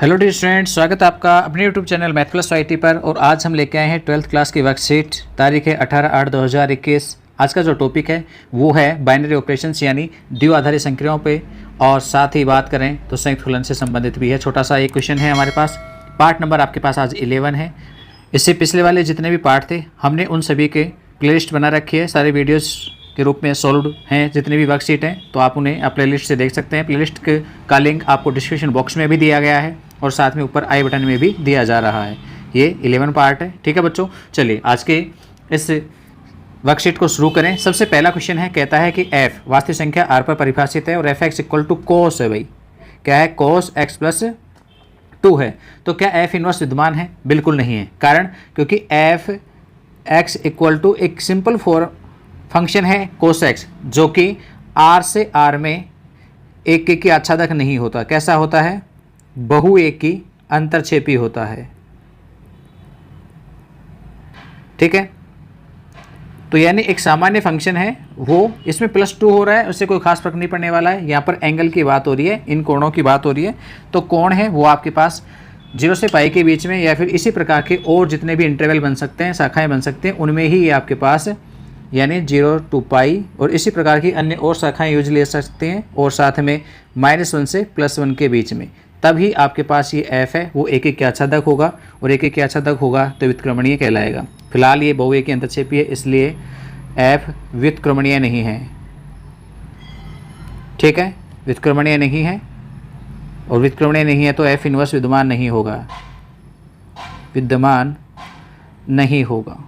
Hello dear students, स्वागत है आपका अपने YouTube channel math plus IT पर। और आज हम लेके आए हैं 12th क्लास की वर्कशीट। तारीख है 18/8/2021। आज का जो टॉपिक है वो है बाइनरी ऑपरेशंस यानी द्विआधारी संख्याओं पे, और साथ ही बात करें तो संयुक्त फलन से संबंधित भी है। छोटा सा एक क्वेश्चन है हमारे पास। पार्ट नंबर आपके पास आज 11 है। इससे पिछले वाले जितने भी पार्ट थे हमने उन सभी के प्लेलिस्ट बना रखी है, सारे वीडियोज़ के रूप में सोल्व हैं जितनी भी वर्कशीट हैं, तो आप उन्हें प्लेलिस्ट से देख सकते हैं। प्लेलिस्ट का लिंक आपको डिस्क्रिप्शन बॉक्स में भी दिया गया है और साथ में ऊपर आई बटन में भी दिया जा रहा है। ये 11 पार्ट है, ठीक है बच्चों। चलिए आज के इस वर्कशीट को शुरू करें। सबसे पहला क्वेश्चन है, कहता है कि f वास्तविक संख्या r पर परिभाषित है और fx इक्वल टू कोस है। भाई क्या है? कोस x प्लस 2 है। तो क्या f इनवर्स विद्यमान है? बिल्कुल नहीं है। कारण क्योंकि f x इक्वल टू एक सिंपल फंक्शन है कोस x, जो कि r से r में एक की आच्छादक नहीं होता। कैसा होता है? बहु एक की अंतरक्षेपी होता है, ठीक है। तो यानी एक सामान्य फंक्शन है, वो इसमें +2 हो रहा है, उससे कोई खास फर्क नहीं पड़ने वाला है। यहाँ पर एंगल की बात हो रही है, इन कोणों की बात हो रही है। तो कोण है वो आपके पास 0 से पाई के बीच में, या फिर इसी प्रकार के और जितने भी इंटरवल बन सकते हैं, शाखाएं बन सकते हैं, उनमें ही ये आपके पास यानी 0 to पाई और इसी प्रकार की अन्य और शाखाएं यूज ले सकते हैं, और साथ में -1 से +1 के बीच में। तभी आपके पास ये f है वो एक के आच्छादक होगा, और एक के आच्छादक होगा तो व्युत्क्रमणीय कहलाएगा। फिलहाल ये बहु एक की अंतरक्षेपी है, इसलिए f व्युत्क्रमणीय नहीं है, ठीक है। व्युत्क्रमणीय नहीं है, और व्युत्क्रमणीय नहीं है तो f इनवर्स विद्यमान नहीं होगा, विद्यमान नहीं होगा।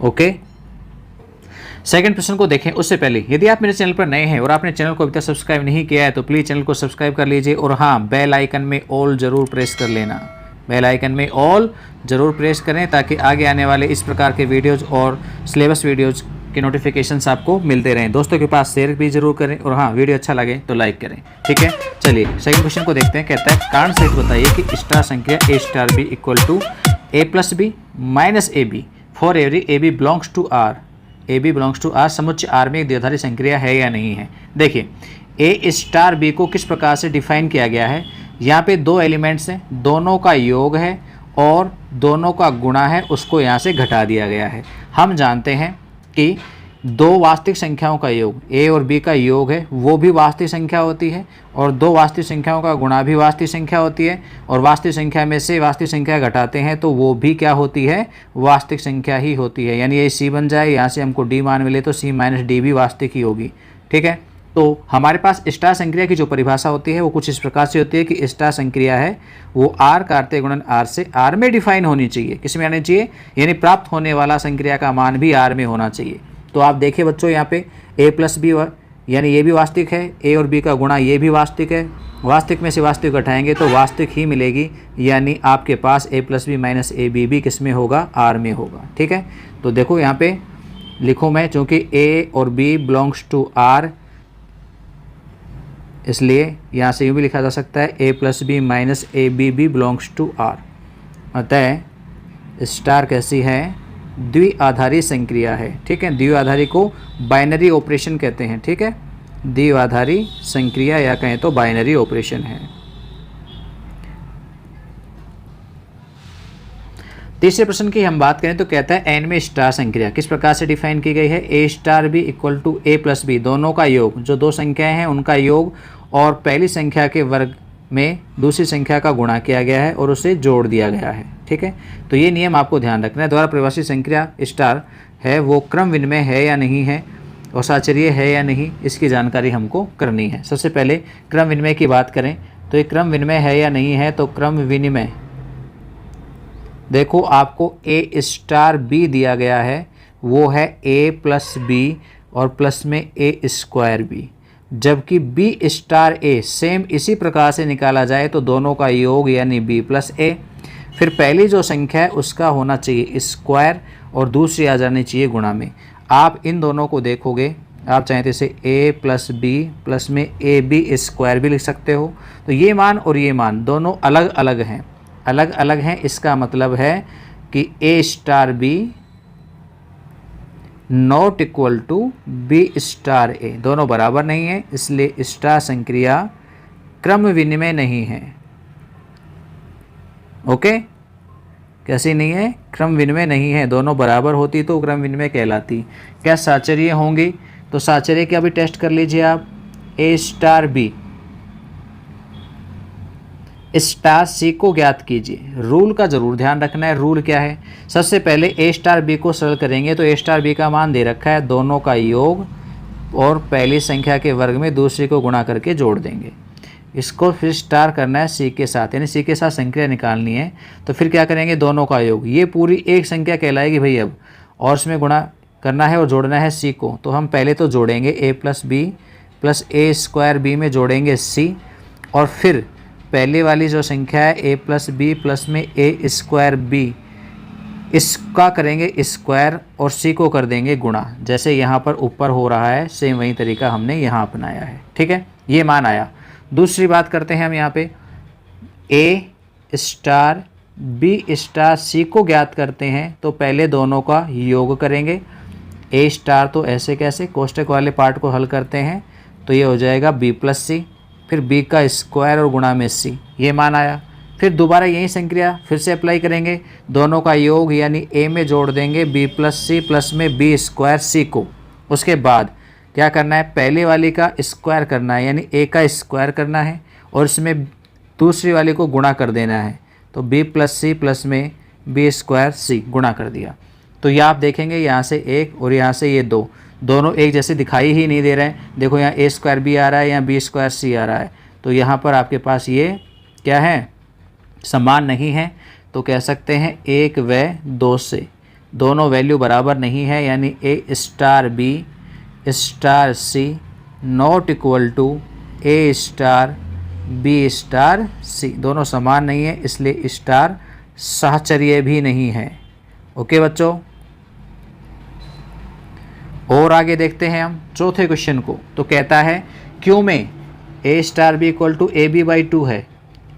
ओके। सेकंड प्रश्न को देखें उससे पहले यदि आप मेरे चैनल पर नए हैं और आपने चैनल को अभी तक सब्सक्राइब नहीं किया है तो प्लीज़ चैनल को सब्सक्राइब कर लीजिए, और हाँ, बेल आइकन में ऑल ज़रूर प्रेस कर लेना। बेल आइकन में ऑल ज़रूर प्रेस करें ताकि आगे आने वाले इस प्रकार के वीडियोज़ और सिलेबस वीडियोज़ के नोटिफिकेशंस आपको मिलते रहें। दोस्तों के पास शेयर भी जरूर करें, और हाँ, वीडियो अच्छा लगे तो लाइक करें, ठीक है। चलिए सेकंड क्वेश्चन को देखते हैं। कहता है कारण सहित बताइए कि स्टार संख्या a star b equal to a plus b minus a b for every a b belongs to R. A b belongs to R समुच्चय आर में एक द्विआधारी संक्रिया है या नहीं है। देखिए ए स्टार बी को किस प्रकार से डिफाइन किया गया है। यहाँ पे दो एलिमेंट्स हैं, दोनों का योग है और दोनों का गुणा है, उसको यहाँ से घटा दिया गया है। हम जानते हैं कि दो वास्तविक संख्याओं का योग a और b का योग है वो भी वास्तविक संख्या होती है, और दो वास्तविक संख्याओं का गुणा भी वास्तविक संख्या होती है, और वास्तविक संख्या में से वास्तविक संख्या घटाते हैं तो वो भी क्या होती है? वास्तविक संख्या ही होती है। यानी ये c बन जाए, यहाँ से हमको d मान मिले तो c माइनस डी भी वास्तविक ही होगी, ठीक है। तो हमारे पास स्टार संक्रिया की जो परिभाषा होती है वो कुछ इस प्रकार से होती है कि स्टार संक्रिया है वो r कार्तीय गुणन r से r में डिफाइन होनी चाहिए। किस में आनी चाहिए? यानी प्राप्त होने वाला संक्रिया का मान भी r में होना चाहिए। तो आप देखिए बच्चों, यहाँ पे a प्लस बी यानी ये भी वास्तविक है, a और b का गुणा ये भी वास्तविक है। वास्तविक में से वास्तविक घटाएंगे तो वास्तविक ही मिलेगी, यानी आपके पास a plus b minus a b भी किस में होगा? r में होगा, ठीक है। तो देखो यहाँ पे लिखूँ मैं, चूँकि a और b बिलोंग्स टू r, इसलिए यहाँ से यूँ भी लिखा जा सकता है a plus b minus a b भी बिलोंग्स टू r। अतः स्टार कैसी है? द्विआधारी संक्रिया है, ठीक है। द्विआधारी को बाइनरी ऑपरेशन कहते हैं, ठीक है। द्विआधारी संक्रिया या कहें तो बाइनरी ऑपरेशन है। तीसरे प्रश्न की हम बात करें तो कहता है n में स्टार संक्रिया किस प्रकार से डिफाइन की गई है। a star b equal to a plus b, दोनों का योग, जो दो संख्याएं हैं उनका योग, और पहली संख्या के वर्ग में दूसरी संख्या का गुणा किया गया है और उसे जोड़ दिया गया है, ठीक है। तो ये नियम आपको ध्यान रखना है। द्वारा परिभाषित संक्रिया स्टार है वो क्रम विनिमय है या नहीं है, और साचर्य है या नहीं, इसकी जानकारी हमको करनी है। सबसे पहले क्रम विनिमय की बात करें तो ये क्रम विनिमय है या नहीं है। तो क्रम विनिमय देखो, आपको a स्टार b दिया गया है, वो है a प्लस बी और प्लस में a स्क्वायर b, जबकि b स्टार a सेम इसी प्रकार से निकाला जाए तो दोनों का योग यानी b प्लस a, फिर पहली जो संख्या है उसका होना चाहिए स्क्वायर और दूसरी आ जानी चाहिए गुणा में। आप इन दोनों को देखोगे, आप चाहें तो इसे a प्लस बी प्लस में ए बी स्क्वायर भी लिख सकते हो। तो ये मान और ये मान दोनों अलग अलग हैं, अलग अलग हैं। इसका मतलब है कि a star b not equal to B star A, दोनों बराबर नहीं है, इसलिए स्टार संक्रिया क्रम विनिमय नहीं है। ओके, कैसी नहीं है? क्रम विनिमय नहीं है। दोनों बराबर होती तो क्रम विनिमय कहलाती। क्या साचर्य होंगी? तो साचर्य क्या भी टेस्ट कर लीजिए आप। ए स्टार बी स्टार सी को ज्ञात कीजिए। रूल का जरूर ध्यान रखना है। रूल क्या है? सबसे पहले ए स्टार बी को सरल करेंगे तो ए स्टार बी का मान दे रखा है, दोनों का योग और पहली संख्या के वर्ग में दूसरी को गुणा करके जोड़ देंगे। इसको फिर स्टार करना है सी के साथ, यानी सी के साथ संख्या निकालनी है। तो फिर क्या करेंगे? दोनों का योग, ये पूरी एक संख्या कहलाएगी भाई अब, और इसमें गुणा करना है और जोड़ना है सी को। तो हम पहले तो जोड़ेंगे ए प्लस बी प्लस ए स्क्वायर बी में जोड़ेंगे सी, और फिर पहले वाली जो संख्या है ए प्लस बी प्लस में ए स्क्वायर बी, इसका करेंगे स्क्वायर और सी को कर देंगे गुणा। जैसे यहाँ पर ऊपर हो रहा है सेम वही तरीका हमने यहाँ अपनाया है। ठीक है, ये मान आया। दूसरी बात करते हैं हम यहाँ पे, ए स्टार बी स्टार सी को ज्ञात करते हैं तो पहले दोनों का योग करेंगे। ए स्टार तो ऐसे कैसे, कोष्टक वाले पार्ट को हल करते हैं तो ये हो जाएगा बी प्लस सी, फिर बी का स्क्वायर और गुणा में सी, ये मान आया। फिर दोबारा यही संक्रिया फिर से अप्लाई करेंगे, दोनों का योग यानी ए में जोड़ देंगे बी प्लस सी प्लस में बी स्क्वायर सी को। उसके बाद क्या करना है? पहले वाली का स्क्वायर करना है, यानी ए का स्क्वायर करना है और इसमें दूसरी वाली को गुणा कर देना है। तो बी प्लस सी प्लस में बी स्क्वायर सी गुणा कर दिया। तो ये आप देखेंगे यहाँ से एक और यहाँ से ये दो, दोनों एक जैसे दिखाई ही नहीं दे रहे हैं। देखो यहाँ ए स्क्वायर बी आ रहा है, यहाँ बी स्क्वायर सी आ रहा है, तो यहाँ पर आपके पास ये क्या है? समान नहीं है। तो कह सकते हैं 1 व 2 से दोनों वैल्यू बराबर नहीं है, यानी A star B star C not equal to A star B star C, दोनों समान नहीं है, इसलिए स्टार साहचर्य भी नहीं है। ओके बच्चों, और आगे देखते हैं हम चौथे क्वेश्चन को। तो कहता है क्यों में A star B equal to A B by 2 है।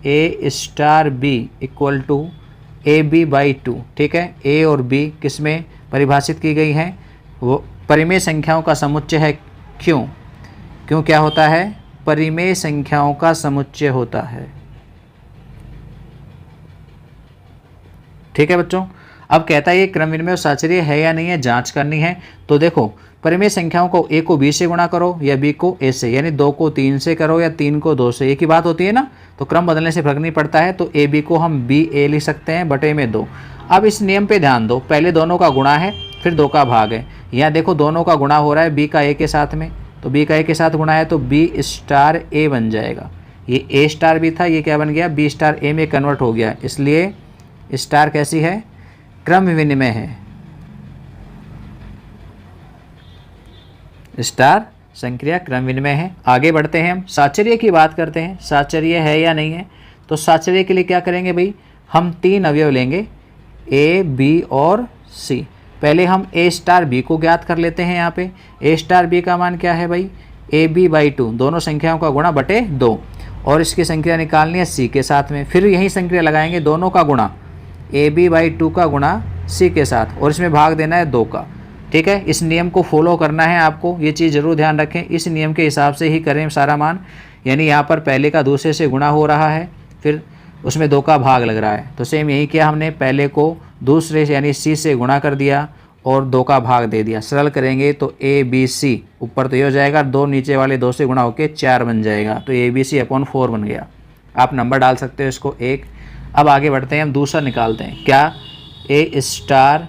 A star B equal to A B by 2। ठीक है, ए और बी किस में परिभाषित की गई हैं? वो परिमेय संख्याओं का समुच्चय है। क्यों? क्यों क्या होता है? परिमेय संख्याओं का समुच्चय होता है। ठीक है बच्चों, अब कहता है ये क्रम विनिमय और साचर्य है या नहीं है, जांच करनी है। तो देखो, परिमेय संख्याओं को ए को बी से गुणा करो या बी को ए से, यानी 2 को 3 से करो या 3 को 2 से, एक ही बात होती है ना। तो क्रम बदलने से फर्क नहीं पड़ता है। तो ए बी को हम बी ए लिख सकते हैं बटे में 2। अब इस नियम पे ध्यान दो, पहले दोनों का गुणा है फिर 2 का भाग है। यहाँ देखो दोनों का गुणा हो रहा है बी का ए के साथ में, तो बी का ए के साथ गुणा है तो बी स्टार ए बन जाएगा। ये ए स्टार बी था, ये क्या बन गया? बी स्टार ए में कन्वर्ट हो गया। इसलिए स्टार कैसी है? क्रम विनिमय है। स्टार संक्रिया क्रम विनिमय है। आगे बढ़ते हैं, हम साचर्य की बात करते हैं। साचर्य है या नहीं है? तो साचर्य के लिए क्या करेंगे भाई? हम 3 अवयव लेंगे, ए बी और सी। पहले हम ए स्टार बी को ज्ञात कर लेते हैं। यहाँ पे ए स्टार बी का मान क्या है भाई? ए बी बाई 2, दोनों संख्याओं का गुणा बटे 2, और इसकी संख्या निकालनी है सी के साथ में। फिर यही संक्रिया लगाएंगे, दोनों का गुणा ए बी बाई 2 का गुणा सी के साथ, और इसमें भाग देना है 2 का। ठीक है, इस नियम को फॉलो करना है आपको, ये चीज़ जरूर ध्यान रखें। इस नियम के हिसाब से ही करें सारा मान, यानी यहाँ पर पहले का दूसरे से गुणा हो रहा है, फिर उसमें 2 का भाग लग रहा है। तो सेम यही किया हमने, पहले को दूसरे से यानी सी से गुणा कर दिया और 2 का भाग दे दिया। सरल करेंगे तो ए बी सी, ऊपर तो ये हो जाएगा 2, नीचे वाले 2 से गुणा होकर 4 बन जाएगा। तो ए बी सी अपॉन 4 बन गया। आप नंबर डाल सकते हो इसको 1। अब आगे बढ़ते हैं, हम दूसरा निकालते हैं। क्या? ए स्टार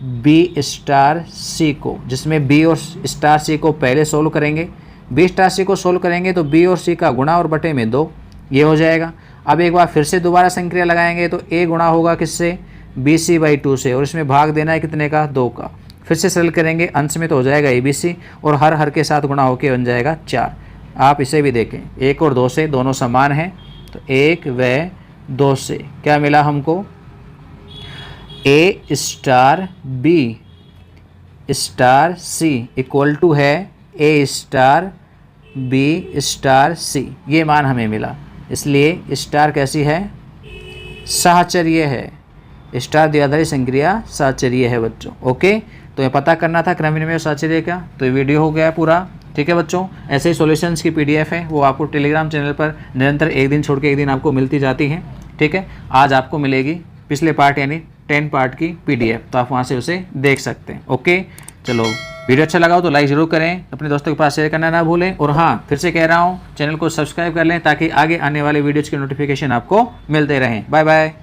बी स्टार सी को, जिसमें बी और स्टार सी को पहले सोल्व करेंगे। बी स्टार सी को सोल्व करेंगे तो बी और सी का गुणा और बटे में 2, ये हो जाएगा। अब एक बार फिर से दोबारा संक्रिया लगाएंगे तो ए गुणा होगा किससे? बी सी बाई 2 से, और इसमें भाग देना है कितने का? 2 का। फिर से सरल करेंगे, अंश में तो हो जाएगा ए बी सी, और हर हर के साथ गुणा होकर बन जाएगा 4। आप इसे भी देखें, 1 और 2 से दोनों समान हैं, तो 1 व 2 से क्या मिला हमको? A star B star C equal to है A star B star C, ये मान हमें मिला। इसलिए स्टार कैसी है? साहचर्य है। स्टार द्विआधारी संक्रिया साहचर्य है बच्चों। ओके, तो ये पता करना था क्रमविनिमय और साहचर्य का। तो ये वीडियो हो गया पूरा, ठीक है बच्चों। ऐसे ही सॉल्यूशंस की PDF है, वो आपको टेलीग्राम चैनल पर निरंतर एक दिन छोड़ के एक दिन आपको मिलती जाती है, ठीक है। आज आपको मिलेगी पिछले पार्ट यानी 10 पार्ट की PDF, तो आप वहाँ से उसे देख सकते हैं। ओके, चलो वीडियो अच्छा लगा हो तो लाइक ज़रूर करें, अपने दोस्तों के पास शेयर करना ना भूलें, और हाँ फिर से कह रहा हूँ चैनल को सब्सक्राइब कर लें ताकि आगे आने वाले वीडियोज़ की नोटिफिकेशन आपको मिलते रहें। Bye bye.